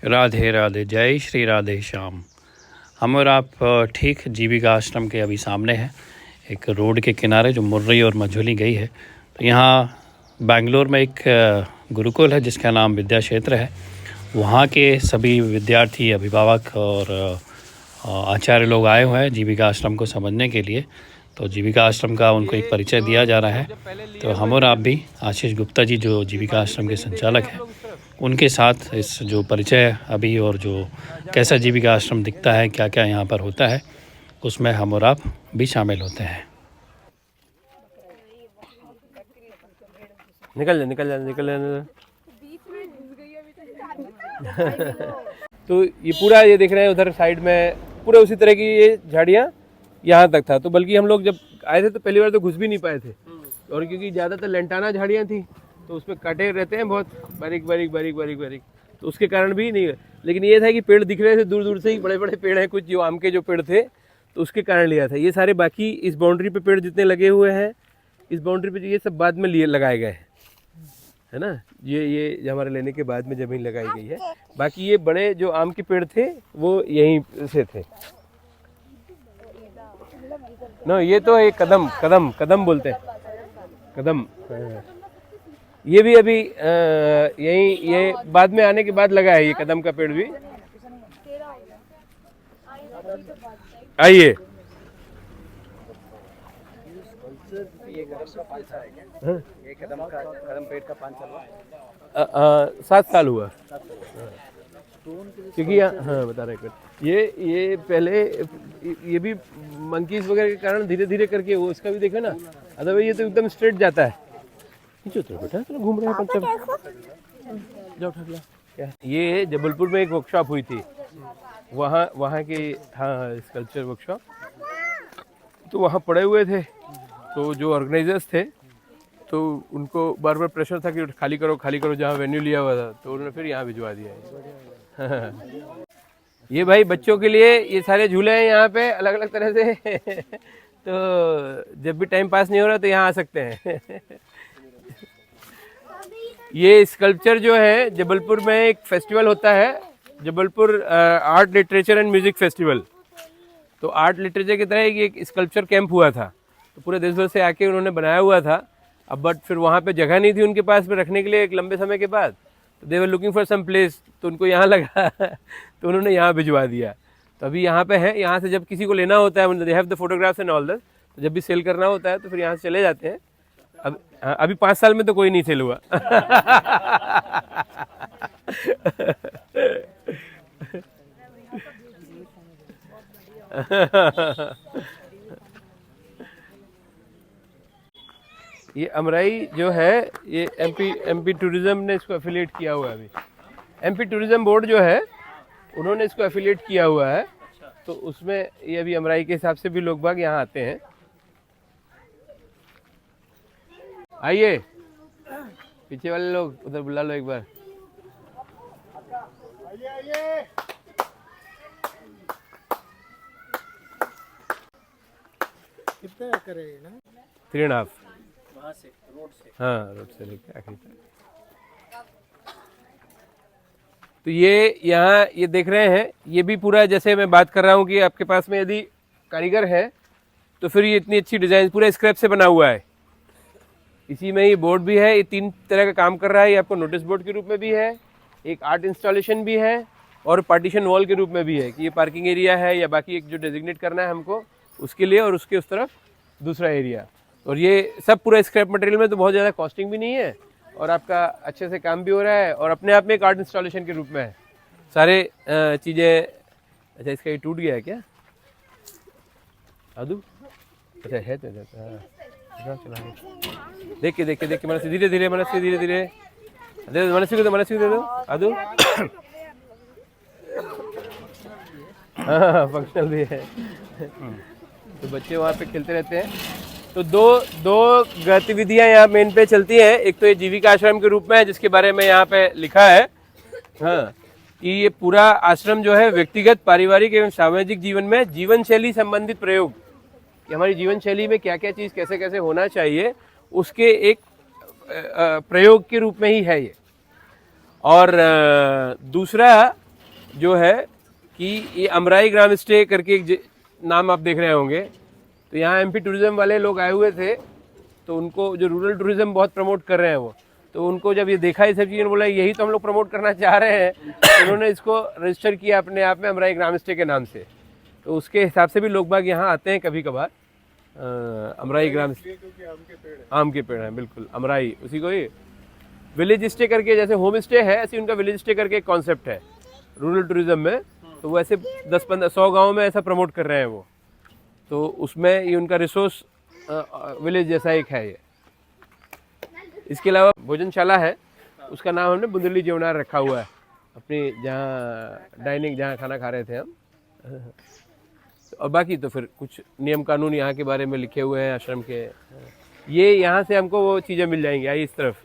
राधे राधे, जय श्री राधे श्याम। हम और आप ठीक जीविका आश्रम के अभी सामने हैं, एक रोड के किनारे जो मुर्री और मझोली गई है। तो यहाँ बेंगलोर में एक गुरुकुल है जिसका नाम विद्या क्षेत्र है। वहाँ के सभी विद्यार्थी, अभिभावक और आचार्य लोग आए हुए हैं जीविका आश्रम को समझने के लिए। तो जीविका आश्रम का उनको एक परिचय दिया जा रहा है। तो हम और आप भी आशीष गुप्ता जी जो जीविका आश्रम के संचालक हैं उनके साथ इस जो परिचय अभी और जो कैसा जीविका आश्रम दिखता है, क्या क्या यहाँ पर होता है, उसमें हम और आप भी शामिल होते हैं। निकल जा निकल जा निकल जा। तो ये पूरा ये देख रहे हैं उधर साइड में पूरा उसी तरह की ये झाड़ियाँ यहाँ तक था। तो बल्कि हम लोग जब आए थे तो पहली बार तो घुस भी नहीं पाए थे, और क्योंकि ज़्यादातर लेंटाना झाड़ियाँ थी तो उसमें कांटे रहते हैं बहुत बारीक बारीक बारीक बारीक बारीक, तो उसके कारण भी नहीं। लेकिन ये था कि पेड़ दिख रहे थे दूर दूर से ही, बड़े बड़े पेड़ हैं कुछ जो आम के जो पेड़ थे, तो उसके कारण लिया था। ये सारे बाकी इस बाउंड्री पे पेड़ जितने लगे हुए हैं, इस बाउंड्री पे ये सब बाद में लिए लगाए गए हैं, है ना। ये हमारे लेने के बाद में ज़मीन लगाई गई है। बाकी ये बड़े जो आम के पेड़ थे वो यहीं से थे। ना ये तो एक कदम कदम कदम बोलते हैं, कदम। ये भी अभी यहीं ये बाद में आने के बाद लगा है, ये कदम का पेड़ भी। आइए, कदम पेड़ का 5 साल 7 साल हुआ, क्योंकि हाँ बता रहे ये पहले ये भी मंकीज वगैरह के कारण धीरे धीरे करके वो इसका भी देखो ना, अदरवाइज ये तो एकदम स्ट्रेट जाता है। बेटा चलो घूम रहे हैं जाओ क्या। ये जबलपुर में एक वर्कशॉप हुई थी, वहाँ के हाँ स्कल्पचर वर्कशॉप, तो वहाँ पड़े हुए थे। तो जो ऑर्गेनाइजर्स थे तो उनको बार बार प्रेशर था कि खाली करो जहाँ वेन्यू लिया हुआ था, तो उन्होंने फिर यहाँ भिजवा दिया। ये भाई बच्चों के लिए ये सारे झूले हैं यहाँ पे अलग अलग तरह से। तो जब भी टाइम पास नहीं हो रहा तो यहाँ आ सकते हैं। ये स्कल्पचर जो है जबलपुर में एक फेस्टिवल होता है, Jabalpur art literature and music festival. तो आर्ट लिटरेचर की तरह एक स्कल्पचर कैंप हुआ था, तो पूरे देश भर से आके उन्होंने बनाया हुआ था। अब बट फिर वहाँ पे जगह नहीं थी उनके पास में रखने के लिए एक लंबे समय के बाद, तो they were looking for some place, तो उनको यहाँ लगा। तो उन्होंने यहाँ भिजवा दिया। तो अभी यहाँ पे है, यहाँ से जब किसी को लेना होता है, they have the photographs and all that, तो जब भी सेल करना होता है तो फिर यहाँ से चले जाते हैं। अब अभी 5 साल में तो कोई नहीं सेल हुआ। ये अमराई जो है ये एमपी टूरिज्म ने इसको एफिलिएट किया हुआ है। अभी एमपी टूरिज्म बोर्ड जो है उन्होंने इसको एफिलिएट किया हुआ है, तो उसमें ये अभी अमराई के हिसाब से भी लोग बाग यहाँ आते हैं। आइए पीछे वाले लोग उधर बुला लो एक बार। कितना करे ना 3.5 वहाँ से रोड से, हाँ रोड से लेके आखिरी तक। तो ये यहाँ ये देख रहे हैं, ये भी पूरा जैसे मैं बात कर रहा हूँ कि आपके पास में यदि कारीगर है तो फिर ये इतनी अच्छी डिजाइन पूरा स्क्रैप से बना हुआ है। इसी में ये बोर्ड भी है, ये 3 तरह का काम कर रहा है। ये आपको नोटिस बोर्ड के रूप में भी है, एक आर्ट इंस्टॉलेशन भी है, और पार्टीशन वॉल के रूप में भी है कि ये पार्किंग एरिया है या बाकी एक जो डेजिग्नेट करना है हमको उसके लिए, और उसके उस तरफ दूसरा एरिया। और ये सब पूरा स्क्रैप मटेरियल में, तो बहुत ज़्यादा कॉस्टिंग भी नहीं है और आपका अच्छे से काम भी हो रहा है, और अपने आप में एक आर्ट इंस्टॉलेशन के रूप में है सारे चीज़ें। अच्छा इसका ये टूट गया है क्या आदू? अच्छा है तो देख के मनस्वी धीरे धीरे मनस्वी धीरे धीरे दे, मनस्वी दे दो आदू। हाँ फंक्शनल भी है। तो बच्चे वहाँ पे खेलते रहते हैं। तो दो गतिविधियाँ यहाँ मेन पे चलती हैं। एक तो ये जीविका आश्रम के रूप में है जिसके बारे में यहाँ पे लिखा है, हाँ, कि ये पूरा आश्रम जो है व्यक्तिगत, पारिवारिक एवं सामाजिक जीवन में जीवन शैली संबंधित प्रयोग, कि हमारी जीवन शैली में क्या क्या चीज़ कैसे कैसे होना चाहिए उसके एक प्रयोग के रूप में ही है ये। और दूसरा जो है कि ये अमराई ग्राम स्टे करके एक नाम आप देख रहे होंगे। तो यहाँ एमपी टूरिज्म वाले लोग आए हुए थे, तो उनको जो रूरल टूरिज्म बहुत प्रमोट कर रहे हैं वो, तो उनको जब ये देखा ये सब चीज़ें, बोला यही तो हम लोग प्रमोट करना चाह रहे हैं, तो उन्होंने इसको रजिस्टर किया अपने आप में अमराई ग्राम स्टे के नाम से। तो उसके हिसाब से भी लोग बाग यहाँ आते हैं कभी कभार। अमराई ग्राम आम के पेड़ हैं, बिल्कुल अमराई उसी को ही विलेज स्टे करके, जैसे होम स्टे है ऐसे उनका विलेज स्टे करके एक कॉन्सेप्ट है रूरल टूरिज्म में। तो वो ऐसे 10-15-100 गाँव में ऐसा प्रमोट कर रहे हैं वो। तो उसमें ये उनका रिसोर्स विलेज जैसा एक है ये। इसके अलावा भोजनशाला है, उसका नाम हमने बुंदेली जेवनार रखा हुआ है, अपनी जहाँ डाइनिंग जहाँ खाना खा रहे थे हम। और बाकी तो फिर कुछ नियम कानून यहाँ के बारे में लिखे हुए हैं आश्रम के। ये यहाँ से हमको वो चीज़ें मिल जाएंगी। आइए इस तरफ।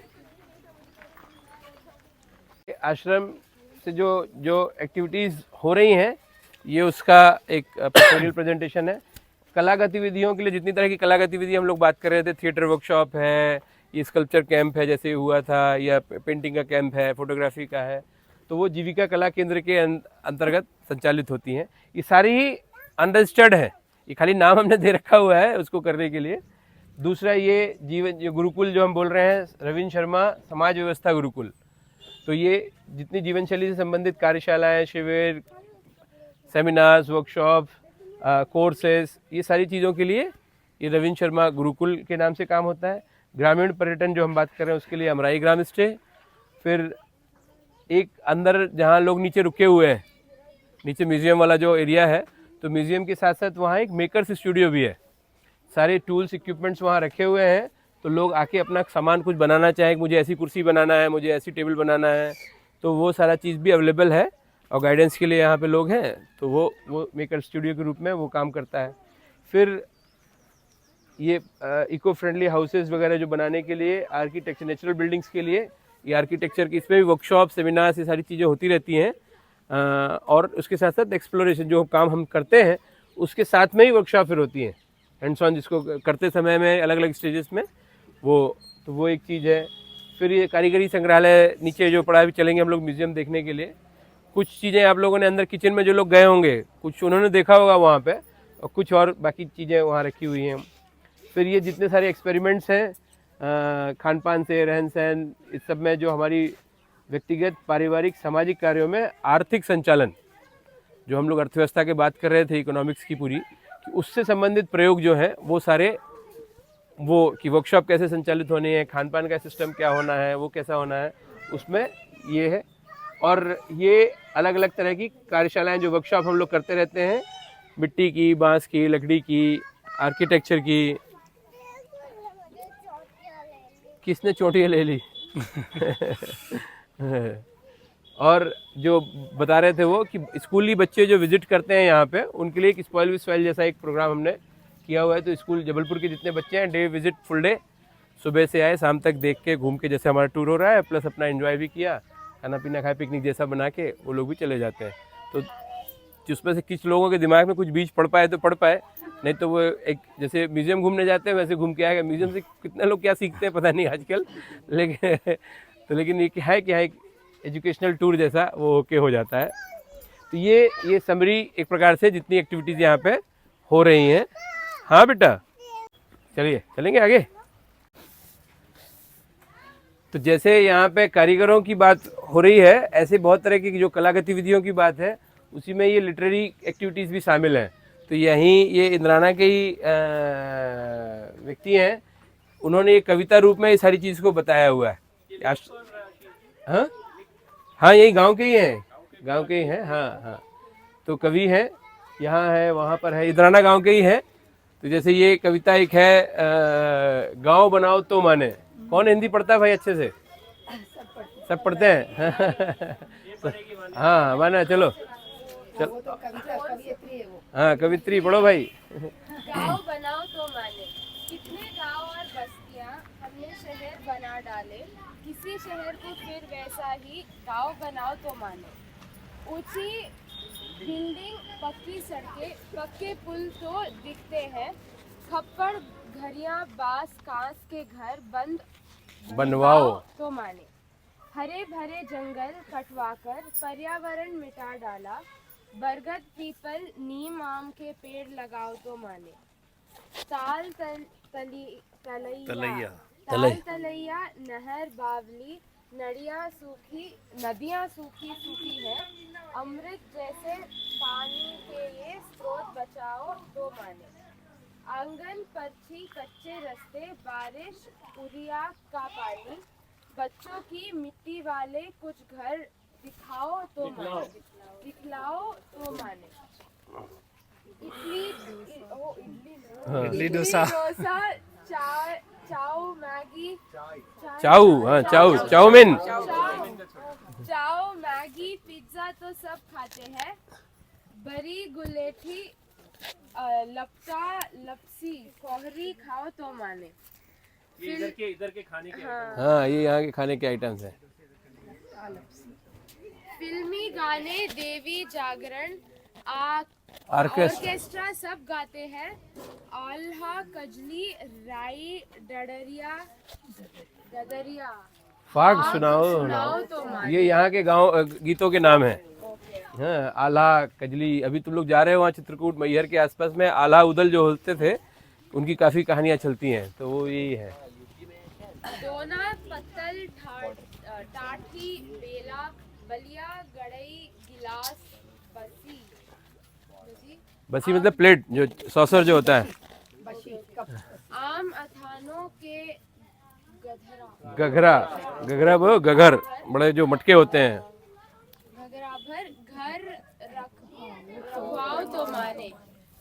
आश्रम से जो एक्टिविटीज़ हो रही हैं, ये उसका एक पिक्टोरियल प्रेजेंटेशन है। कला गतिविधियों के लिए जितनी तरह की कला गतिविधि हम लोग बात कर रहे थे, थिएटर वर्कशॉप है, ये स्कल्पचर कैंप है जैसे हुआ था, या पेंटिंग का कैंप है, फोटोग्राफी का है, तो वो जीविका कला केंद्र के अंतर्गत संचालित होती हैं। ये सारी ही अनरजिस्टर्ड है, ये खाली नाम हमने दे रखा हुआ है उसको करने के लिए। दूसरा ये जो गुरुकुल जो हम बोल रहे हैं, रविंद्र शर्मा समाज व्यवस्था गुरुकुल, तो ये जितनी जीवन शैली से संबंधित कार्यशालाएँ, शिविर, सेमिनार्स, वर्कशॉप, कोर्सेस, ये सारी चीज़ों के लिए ये रविंद्र शर्मा गुरुकुल के नाम से काम होता है। ग्रामीण पर्यटन जो हम बात कर रहे हैं उसके लिए अमराई ग्राम स्टे। फिर एक अंदर जहाँ लोग नीचे रुके हुए हैं, नीचे म्यूज़ियम वाला जो एरिया है, तो म्यूज़ियम के साथ साथ वहाँ एक मेकर्स स्टूडियो भी है। सारे टूल्स इक्विपमेंट्स वहाँ रखे हुए हैं, तो लोग आके अपना सामान कुछ बनाना चाहें, मुझे ऐसी कुर्सी बनाना है, मुझे ऐसी टेबल बनाना है, तो वो सारा चीज़ भी अवेलेबल है। और गाइडेंस के लिए यहाँ पे लोग हैं, तो वो मेकर स्टूडियो के रूप में वो काम करता है। फिर ये इको फ्रेंडली हाउसेस वगैरह जो बनाने के लिए, आर्किटेक्चर, नेचुरल बिल्डिंग्स के लिए ये आर्किटेक्चर की, इसमें भी वर्कशॉप, सेमिनार्स, ये सारी चीज़ें होती रहती हैं। और उसके साथ साथ एक्सप्लोरेशन जो काम हम करते हैं उसके साथ में ही वर्कशॉप फिर होती हैं, हैंड्स ऑन, जिसको करते समय में अलग अलग स्टेजेस में तो वो एक चीज़ है। फिर ये कारीगरी संग्रहालय नीचे जो पड़ा है, चलेंगे हम लोग म्यूज़ियम देखने के लिए। कुछ चीज़ें आप लोगों ने अंदर किचन में जो लोग गए होंगे, कुछ उन्होंने देखा होगा वहाँ पे, और कुछ और बाकी चीज़ें वहाँ रखी हुई हैं। फिर ये जितने सारे एक्सपेरिमेंट्स हैं, खान पान से रहन सहन, इस सब में जो हमारी व्यक्तिगत, पारिवारिक, सामाजिक कार्यों में आर्थिक संचालन, जो हम लोग अर्थव्यवस्था की बात कर रहे थे, इकोनॉमिक्स की पूरी, कि उससे संबंधित प्रयोग जो हैं वो सारे, वो कि वर्कशॉप कैसे संचालित होनी है, खान पान का सिस्टम क्या होना है, वो कैसा होना है, उसमें ये है। और ये अलग अलग तरह की कार्यशालाएं जो वर्कशॉप हम लोग करते रहते हैं, मिट्टी की, बांस की, लकड़ी की, आर्किटेक्चर की। किसने चोटियाँ ले ली? और जो बता रहे थे वो कि स्कूली बच्चे जो विजिट करते हैं यहाँ पे, उनके लिए एक स्पॉइल विद स्टाइल जैसा एक प्रोग्राम हमने किया हुआ है। तो स्कूल जबलपुर के जितने बच्चे हैं, डे विजिट फुल डे, सुबह से आए, शाम तक देख के घूम के, जैसे हमारा टूर हो रहा है, प्लस अपना एंजॉय भी किया, खाना पीना खाया, पिकनिक जैसा बना के वो लोग भी चले जाते हैं। तो जिसमें से कुछ लोगों के दिमाग में कुछ बीज पड़ पाए तो पड़ पाए, नहीं तो वो एक जैसे म्यूज़ियम घूमने जाते हैं वैसे घूम के आएगा। म्यूज़ियम से कितने लोग क्या सीखते हैं पता नहीं आजकल, लेकिन ये है कि एक एजुकेशनल टूर जैसा वो होके हो जाता है। तो ये समरी एक प्रकार से जितनी एक्टिविटीज़ यहाँ पे हो रही हैं। हाँ बेटा, चलिए चलेंगे आगे। तो जैसे यहाँ पे कारीगरों की बात हो रही है, ऐसे बहुत तरह की जो कला गतिविधियों की बात है, उसी में ये लिटरेरी एक्टिविटीज़ भी शामिल हैं। तो यहीं ये इंद्राना के ही व्यक्ति हैं, उन्होंने ये कविता रूप में ये सारी चीज़ को बताया हुआ है। हाँ हाँ, यही गांव के ही हैं, गांव के ही हैं। हाँ हाँ, तो कवि हैं, यहाँ है, वहाँ पर है, इंद्राना गांव के ही हैं। तो जैसे ये कविता एक है, गांव बनाओ तो माने। कौन हिंदी पढ़ता है भाई अच्छे से? सब पढ़ते हैं। हाँ माना, चलो चल। हाँ कवित्री पढ़ो भाई। गाँव बनाओ तो माने, कितने गाँव और बस्तियाँ हमने शहर बना डाले, किसी शहर को फिर वैसा ही गाँव बनाओ तो माने। ऊंची बिल्डिंग, पक्की सड़कें, पक्के पुल तो दिखते हैं, खप्पड़ घरियां, बांस, कांच के घर बंद बनवाओ तो माने। हरे भरे जंगल कटवाकर पर्यावरण मिटा डाला। बरगद पीपल नीम आम के पेड़ लगाओ तो माने। ताल तलैया नहर बावली नदियाँ सूखी सूखी है। अमृत जैसे पानी के ये स्रोत बचाओ तो माने। आंगन परछी कच्चे रास्ते बारिश उरिया का पानी। बच्चों की मिट्टी वाले कुछ घर दिखलाओ तो माने। इडली डोसा चाउ मैगी चाउमीन। चाउ मैगी पिज्जा तो सब खाते हैं। बरी गुलेठी लपटा लपसी कोहरी खाओ तो माने। इधर के खाने के हाँ, ये यहाँ के खाने के आइटम्स हैं। फिल्मी गाने देवी जागरण ऑर्केस्ट्रा सब गाते हैं। आल्हा कजली राई डडरिया फाग सुनाओ तो माने। ये यहाँ के गांव गीतों के नाम हैं। हाँ, आल्हा कजली। अभी तुम लोग जा रहे हो वहाँ चित्रकूट मैहर के आसपास में आल्हा उदल जो होते थे, उनकी काफी कहानियां चलती हैं, तो वो यही है। दोना पत्तल टाठी बेला बलिया गड़ई गिलास बसी मतलब प्लेट, जो सॉसर जो होता है। आम अथानों के गघरा वो गघर, बड़े जो मटके होते हैं। घगरा भर घर रखवाओ तो माने।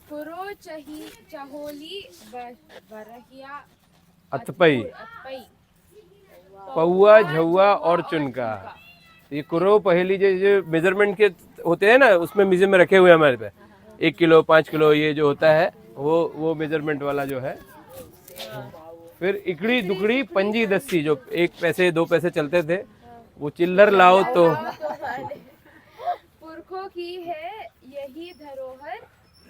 पुरो चहोली बरहिया अतपई पौआ झुआ और चुनका। ये कुरो पहेली जो मेजरमेंट के होते हैं ना, उसमें म्यूजियम में रखे हुए हैं हमारे पे। 1 किलो 5 किलो ये जो होता है वो मेजरमेंट वाला जो है। फिर इकड़ी दुकड़ी पंजी दस्सी, जो 1 पैसे 2 पैसे चलते थे, वो चिल्लर लाओ तो। पुरखों की है यही धरोहर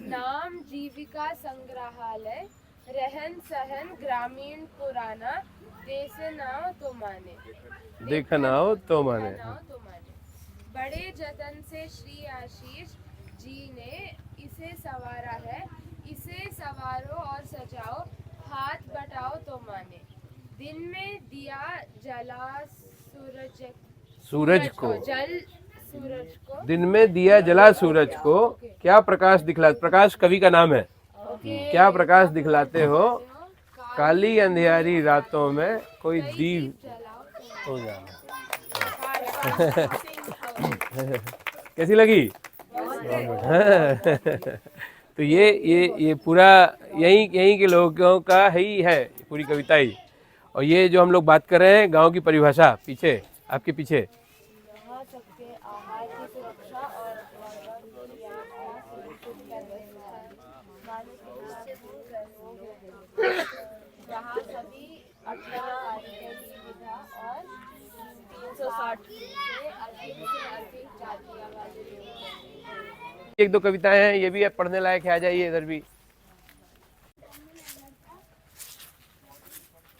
नाम जीविका संग्रहालय। रहन सहन ग्रामीण पुराना देखना तो माने। बड़े जतन से श्री आशीष जी ने इसे संवारा है। इसे संवारो और सजाओ हाथ बटाओ तो माने। दिन में दिया जला सूरज को दिन में दिया जला सूरज को क्या प्रकाश दिखला। प्रकाश कवि का नाम है। क्या प्रकाश दिखलाते हो काली अंधियारी रातों में कोई दीव हो जाना। कैसी लगी? तो ये पूरा यहीं के लोगों का ही है पूरी कविता ही। और ये जो हम लोग बात कर रहे हैं गांव की परिभाषा, पीछे आपके पीछे एक दो कविताएं हैं, ये भी पढ़ने लायक है। आ जाइए इधर भी।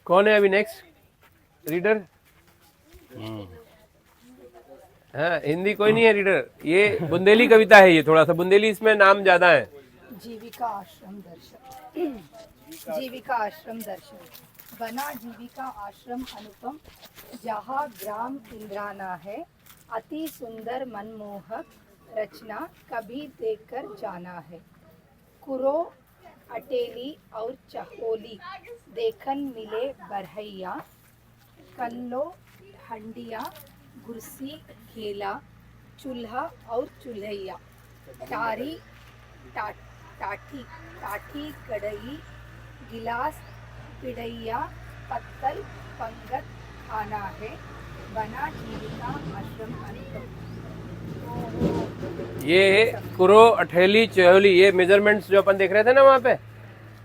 कौन है अभी नेक्स्ट रीडर? हाँ, हिंदी कोई नहीं है रीडर। ये बुंदेली कविता है। ये थोड़ा सा बुंदेली, इसमें नाम ज्यादा है। जीविका आश्रम दर्शन बना जीविका आश्रम अनुपम। जहाँ ग्राम इंद्राना है अति सुंदर मनमोहक रचना कभी देखकर जाना है। कुरो अटेली और चहोली देखन मिले बरहैया। कल्लो हंडिया गुरसी घेला चूल्हा और चूल्हैया। टारी टाठी कड़ई गिलास पिड़ैया पत्तल पंगत खाना है। बना जीविका आश्रम अनुपम। ये कुरो अठेली चहोली, ये मेजरमेंट्स जो अपन देख रहे थे ना वहाँ पे,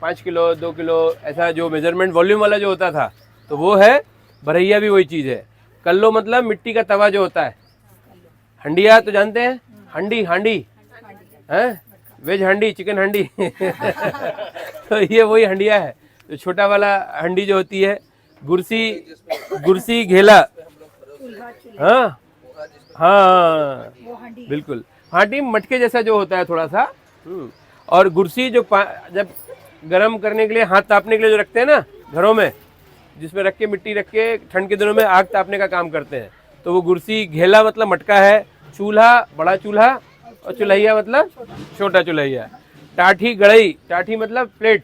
5 किलो 2 किलो ऐसा जो मेजरमेंट वॉल्यूम वाला जो होता था, तो वो है। बरैया भी वही चीज़ है। कल्लो मतलब मिट्टी का तवा जो होता है। हंडिया तो जानते हैं, हांडी हैं, वेज हांडी चिकन हांडी तो ये वही हंडिया है। तो छोटा वाला हंडी जो होती है। गुरसी घेला हाँ हाँ वो हांडी बिल्कुल, हांडी मटके जैसा जो होता है थोड़ा सा। और गुरसी जो जब गर्म करने के लिए, हाथ तापने के लिए जो रखते हैं ना घरों में, जिसमें रख के मिट्टी रख के ठंड के दिनों में आग तापने का काम करते हैं, तो वो गुरसी। घेला मतलब मटका है, चूल्हा बड़ा चूल्हा, और चुल्हिया मतलब छोटा चुल्हिया। टाठी गड़ई, टाठी मतलब प्लेट,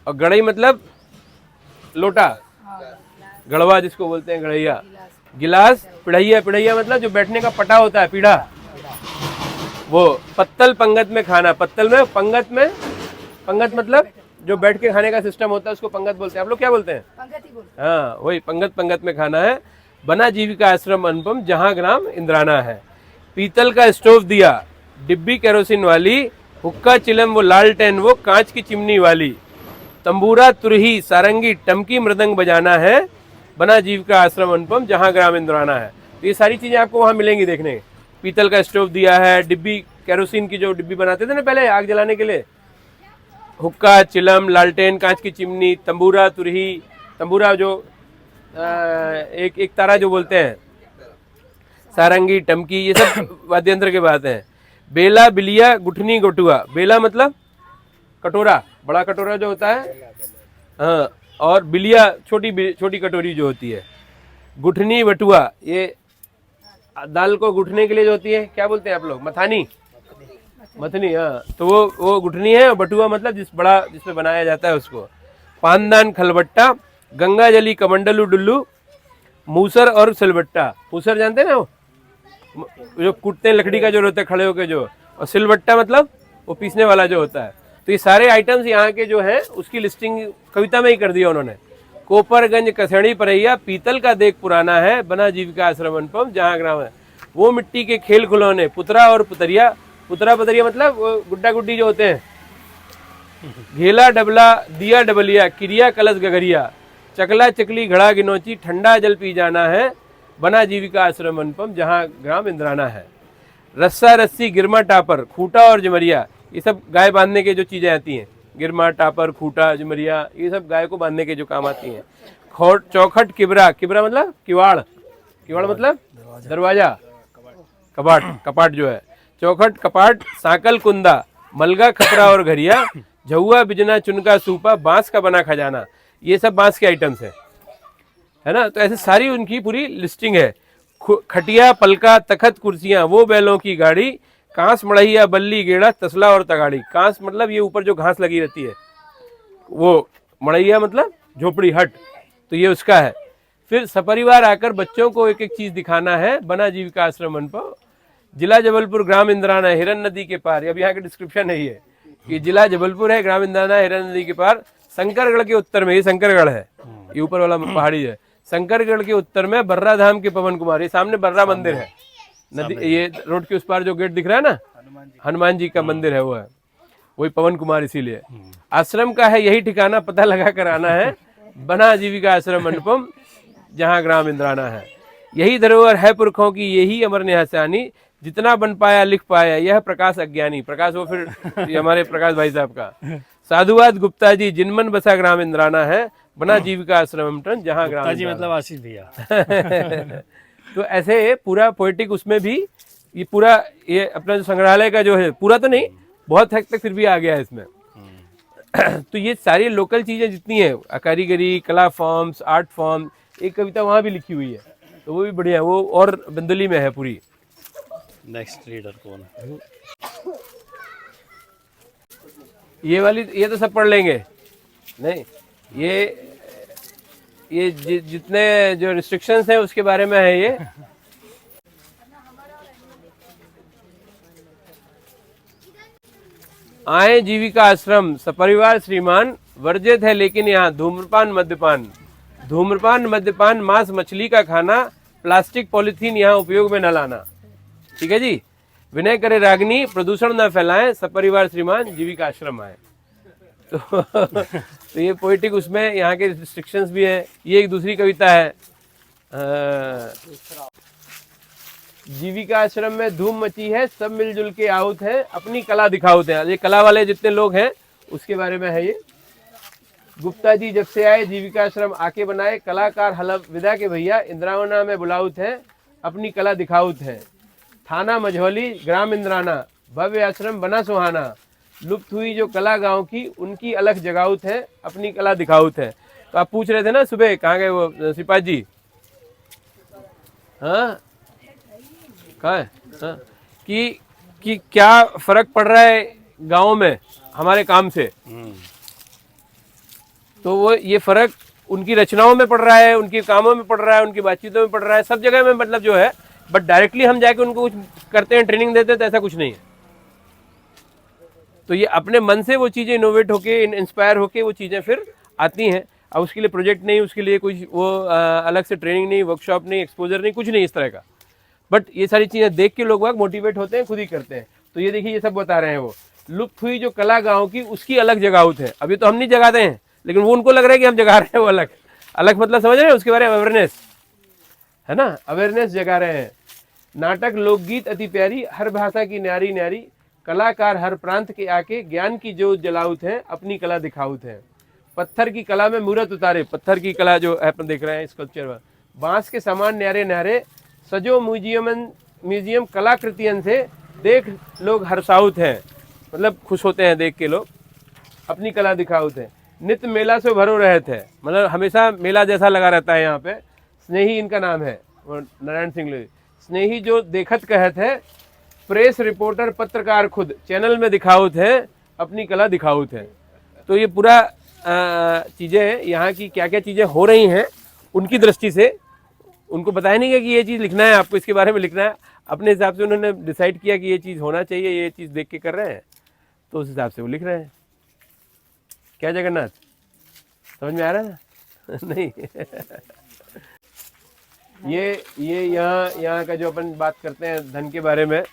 और गड़ई मतलब लोटा, गड़वा जिसको बोलते हैं, गड़ैया। गिलास, पिढ़ैया, पिढ़ैया मतलब जो बैठने का पटा होता है, पीढ़ा, वो। पत्तल, पंगत में खाना, पत्तल में, पंगत में, पंगत मतलब जो बैठ के खाने का सिस्टम होता है उसको पंगत बोलते हैं। आप लोग क्या बोलते हैं? पंगत ही बोलते हाँ वही, पंगत, पंगत में खाना है। बना जीविका आश्रम अनुपम, जहाँ ग्राम इंद्राना है। पीतल का स्टोव दिया, डिब्बी केरोसिन वाली, हुक्का चिलम वो लालटेन वो कांच की चिमनी वाली, तंबूरा तुरही सारंगी टमकी मृदंग बजाना है। बना जीविका आश्रम अनुपम, जहाँ ग्राम इंद्राना है। तो ये सारी चीजें आपको वहाँ मिलेंगी देखने। पीतल का स्टोव दिया है, डिब्बी केरोसिन की जो डिब्बी बनाते थे ना पहले आग जलाने के लिए, हुक्का चिलम लालटेन कांच की चिमनी, तंबूरा तुरही, तंबूरा जो एक तारा जो बोलते हैं, सारंगी टमकी, ये सब वाद्य यंत्र के बात हैं। बेला बिलिया गुठनी गोटुआ, बेला मतलब कटोरा, बड़ा कटोरा जो होता है, हाँ, और बिलिया छोटी कटोरी जो होती है। गुठनी बटुआ, ये दाल को गुठने के लिए जो होती है, क्या बोलते हैं आप लोग? मथानी, मथनी, हाँ। तो वो गुठनी है, और बटुआ मतलब जिसमें बनाया जाता है उसको। पानदान खलबट्टा, गंगा जली कमंडलू डुल्लू, मूसर और सिलबट्टा। मूसर जानते हैं ना, वो जो कूटते हैं लकड़ी का जो होता है खड़े होकर जो, और सिलबट्टा मतलब वो पीसने वाला जो होता है। तो ये सारे आइटम्स यहाँ के जो हैं उसकी लिस्टिंग कविता में ही कर दिया उन्होंने। कोपरगंज कसड़ी परैया, पीतल का देख पुराना है। बना जीविका आश्रम अनुपम, जहाँ ग्राम है। वो मिट्टी के खेल खिलौने, पुतरा और पुतरिया, पुतरा पुतरिया मतलब गुड्डा गुड्डी जो होते हैं। घेला डबला दिया डबलिया, क्रिया कलश गगरिया, चकला चकली घड़ा गिनौची, ठंडा जल पी जाना है। बना जीविका आश्रम अनुपम, जहाँ ग्राम इंद्राना है। रस्सा रस्सी गिरमा टापर, खूटा और जमरिया, ये सब गाय बांधने के जो चीजें आती हैं। गिरमा टापर खूटा जमरिया, ये सब गाय को बांधने के जो काम आती हैं। चौखट किबरा, किबरा मतलब किवाड़, किवाड़ मतलब दरवाजा, कपाट, कपाट जो है। चौखट कपाट, साकल कुंदा, मलगा खपरा और घरिया, झुआ बिजना चुनका सूपा, बांस का बना खजाना, ये सब बांस के आइटम्स है ना। तो ऐसे सारी उनकी पूरी लिस्टिंग है। खटिया पलका तखत कुर्सियां, वो बैलों की गाड़ी, कांस मड़हिया बल्ली गेड़ा, तसला और तगाड़ी। कांस मतलब ये ऊपर जो घास लगी रहती है, वो मड़हिया मतलब झोपड़ी हट, तो ये उसका है। फिर सपरिवार आकर बच्चों को एक एक चीज दिखाना है। बना जीविका आश्रम अनुपम, जिला जबलपुर, ग्राम इंद्राना, हिरन नदी के पार। अब यहाँ के डिस्क्रिप्शन है ये कि जिला जबलपुर है, ग्राम इंद्राना, हिरन नदी के पार। शंकरगढ़ के उत्तर में, ये शंकरगढ़ है, ये ऊपर वाला पहाड़ी है। शंकरगढ़ के उत्तर में बर्रा धाम के पवन कुमार, ये सामने बर्रा मंदिर है, नदी, ये रोड के उस पार जो गेट दिख रहा है ना, हनुमान जी का मंदिर है, वो है वही पवन कुमार। इसीलिए आश्रम का है यही ठिकाना, पता लगा कर आना है। बना जीविका आश्रम अनुपम, जहाँ ग्राम इंद्राना है। यही धरोहर है पुरखों की, यही अमर निहसानी, जितना बन पाया लिख पाया यह प्रकाश अज्ञानी। प्रकाश वो फिर ये हमारे प्रकाश भाई साहब का। साधुवाद गुप्ता जी, जिनमन बसा ग्राम इंद्राना है। बना जीविका आश्रम, जहाँ ग्राम जी मतलब आशीष भैया। तो ऐसे पूरा पोएटिक उसमें भी ये पूरा, ये अपना जो संग्रहालय का जो है, पूरा तो नहीं, बहुत हद तक फिर भी आ गया है इसमें। तो ये सारी लोकल चीजें जितनी है, कारीगरी, कला फॉर्म्स, आर्ट फॉर्म, एक कविता वहाँ भी लिखी हुई है, तो वो भी बढ़िया, वो और बंदली में है पूरी। नेक्स्ट रीडर कौन है? ये वाली, ये तो सब पढ़ लेंगे नहीं, ये जितने जो रिस्ट्रिक्शंस हैं उसके बारे में है ये। आए जीविका आश्रम, सपरिवार श्रीमान, वर्जित है लेकिन यहाँ धूम्रपान मद्यपान। धूम्रपान मद्यपान, मांस मछली का खाना, प्लास्टिक पॉलिथीन यहाँ उपयोग में न लाना। ठीक है जी। विनय करे रागनी, प्रदूषण न फैलाएं, सपरिवार श्रीमान, जीविका आश्रम आए। तो ये पोएटिक उसमें यहाँ के रिस्ट्रिक्शंस भी है। ये एक दूसरी कविता है, जीविका आश्रम में धूम मची है, सब मिलजुल के आउत हैं, अपनी कला दिखाउत हैं। ये कला वाले जितने लोग हैं उसके बारे में है ये। गुप्ता जी जब से आए जीविकाश्रम आके बनाए, कलाकार हलब विदा के भैया, इंद्रावना में बुलाउत हैं, अपनी कला दिखाउत हैं। थाना मझौली, ग्राम इंद्राना, भव्य आश्रम बना सुहाना, लुप्त हुई जो कला गांव की, उनकी अलग जगाउत है, अपनी कला दिखाउत है। तो आप पूछ रहे थे ना सुबह कहाँ गए वो सिपाही जी? हाँ कहाँ है? हाँ कि क्या फर्क पड़ रहा है गांव में हमारे काम से। तो वो ये फर्क उनकी रचनाओं में पड़ रहा है, उनके कामों में पड़ रहा है, उनकी बातचीतों में पड़ रहा है, सब जगह में मतलब जो है। बट डायरेक्टली हम जाके उनको कुछ करते हैं, ट्रेनिंग देते हैं, तो ऐसा कुछ नहीं है। तो ये अपने मन से वो चीज़ें इनोवेट होके, इंस्पायर होके वो चीज़ें फिर आती हैं। अब उसके लिए प्रोजेक्ट नहीं, उसके लिए कुछ वो अलग से ट्रेनिंग नहीं, वर्कशॉप नहीं, एक्सपोजर नहीं, कुछ नहीं इस तरह का। बट ये सारी चीज़ें देख के लोग मोटिवेट होते हैं, खुद ही करते हैं। तो ये देखिए, ये सब बता रहे हैं वो, लुप्त हुई जो कला गाँव की, उसकी अलग जगाउत है। अभी तो हम नहीं जगाते हैं, लेकिन वो उनको लग रहा है कि हम जगा रहे हैं। वो अलग अलग मतलब समझ रहे हैं, उसके बारे में अवेयरनेस है ना, अवेयरनेस जगा रहे हैं। नाटक लोकगीत अति प्यारी, हर भाषा की न्यारी न्यारी, कलाकार हर प्रांत के आके, ज्ञान की जो जलाउत है, अपनी कला दिखाउत है। पत्थर की कला में मूर्त उतारे, पत्थर की कला जो अपन देख रहे हैं स्कल्पचर में, बांस के समान न्यारे न्यारे, सजो म्यूजियम कलाकृतियन से, देख लोग हर्षाउत हैं, मतलब खुश होते हैं देख के लोग, अपनी कला दिखाउत है। नित्य मेला से भरो रहते हैं, मतलब हमेशा मेला जैसा लगा रहता है यहाँ पे। स्नेही इनका नाम है, नारायण सिंह लोधी। स्नेही जो देखत कहत है, प्रेस रिपोर्टर पत्रकार खुद, चैनल में दिखाउत है, अपनी कला दिखाउत है। तो ये पूरा चीज़ें हैं यहाँ की, क्या क्या चीज़ें हो रही हैं उनकी दृष्टि से। उनको बताया नहीं गया कि ये चीज़ लिखना है, आपको इसके बारे में लिखना है। अपने हिसाब से उन्होंने डिसाइड किया कि ये चीज़ होना चाहिए, ये चीज़ देख के कर रहे हैं, तो उस हिसाब से वो लिख रहे हैं। क्या जगन्नाथ, समझ में आ रहा है? नहीं ये यहाँ का जो अपन बात करते हैं धन के बारे में,